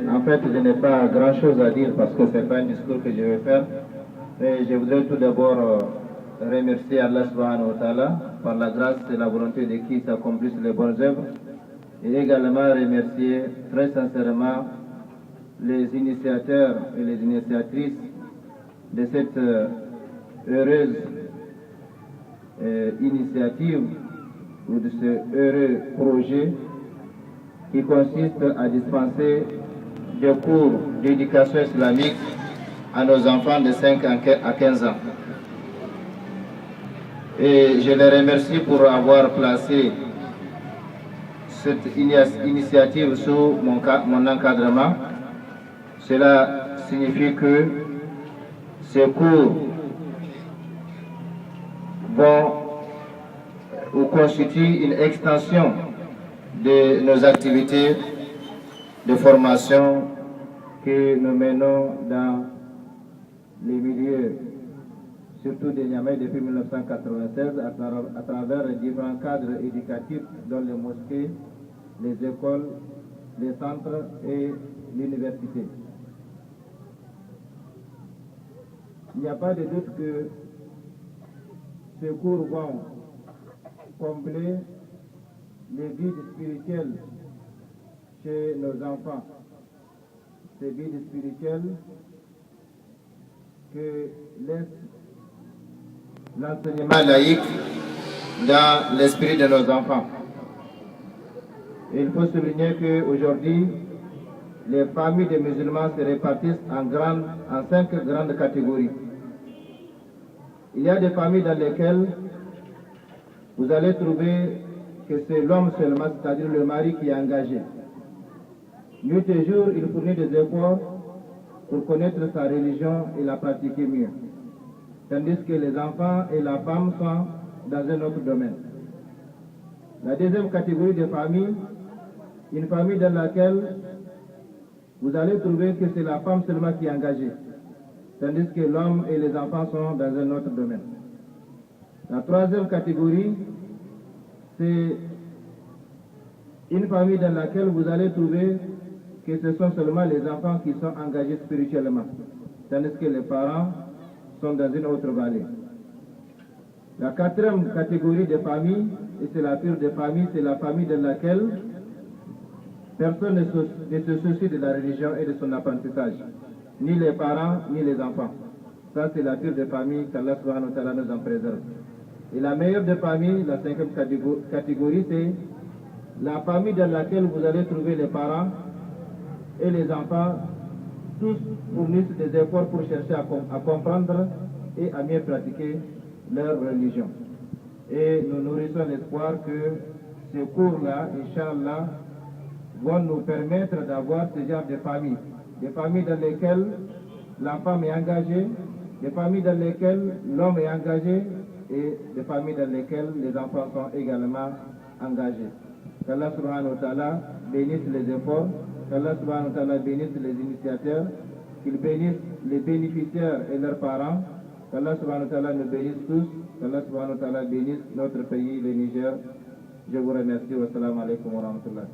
En fait, je n'ai pas grand-chose à dire parce que ce n'est pas un discours que je vais faire. Mais je voudrais tout d'abord remercier Allah subhanahu wa ta'ala par la grâce et la volonté de qui s'accomplissent les bonnes œuvres. Et également remercier très sincèrement les initiateurs et les initiatrices de cette heureuse initiative ou de ce heureux projet qui consiste à dispenser des cours d'éducation islamique à nos enfants de 5 à 15 ans. Et je les remercie pour avoir placé cette initiative sous mon encadrement. Cela signifie que ces cours vont ou constituent une extension de nos activités de formation que nous menons dans les milieux, surtout de Niamey depuis 1996, à travers les différents cadres éducatifs dans les mosquées, les écoles, les centres et l'université. Il n'y a pas de doute que ces cours vont combler les vides spirituels chez nos enfants. Ces vides spirituels que laisse l'enseignement laïque dans l'esprit de nos enfants. Et il faut souligner qu'aujourd'hui, les familles des musulmans se répartissent en 5 grandes catégories. Il y a des familles dans lesquelles vous allez trouver que c'est l'homme seulement, c'est-à-dire le mari qui est engagé. Nuit et jour, il fournit des efforts pour connaître sa religion et la pratiquer mieux. Tandis que les enfants et la femme sont dans un autre domaine. La deuxième catégorie de famille, une famille dans laquelle vous allez trouver que c'est la femme seulement qui est engagée, tandis que l'homme et les enfants sont dans un autre domaine. La troisième catégorie, c'est une famille dans laquelle vous allez trouver que ce sont seulement les enfants qui sont engagés spirituellement, tandis que les parents sont dans une autre vallée. La quatrième catégorie de famille, et c'est la pire des familles, c'est la famille dans laquelle personne ne se soucie de la religion et de son apprentissage, ni les parents, ni les enfants. Ça, c'est la pire des familles qu'Allah subhanahu wa ta'ala nous en préserve. Et la meilleure des familles, la cinquième catégorie, c'est la famille dans laquelle vous allez trouver les parents et les enfants, tous fournissent des efforts pour chercher à comprendre et à mieux pratiquer leur religion. Et nous nourrissons l'espoir que ces cours-là, Inch'Allah, vont nous permettre d'avoir ce genre de familles. Des familles dans lesquelles la femme est engagée, des familles dans lesquelles l'homme est engagé et des familles dans lesquelles les enfants sont également engagés. Qu'Allah subhanahu wa ta'ala bénisse les efforts, qu'Allah subhanahu wa ta'ala bénisse les initiateurs, qu'il bénisse les bénéficiaires et leurs parents, qu'Allah subhanahu wa ta'ala nous bénisse tous, qu'Allah subhanahu wa ta'ala bénisse notre pays, le Niger. Je vous remercie. Wassalamu alaikum wa rahmatullah.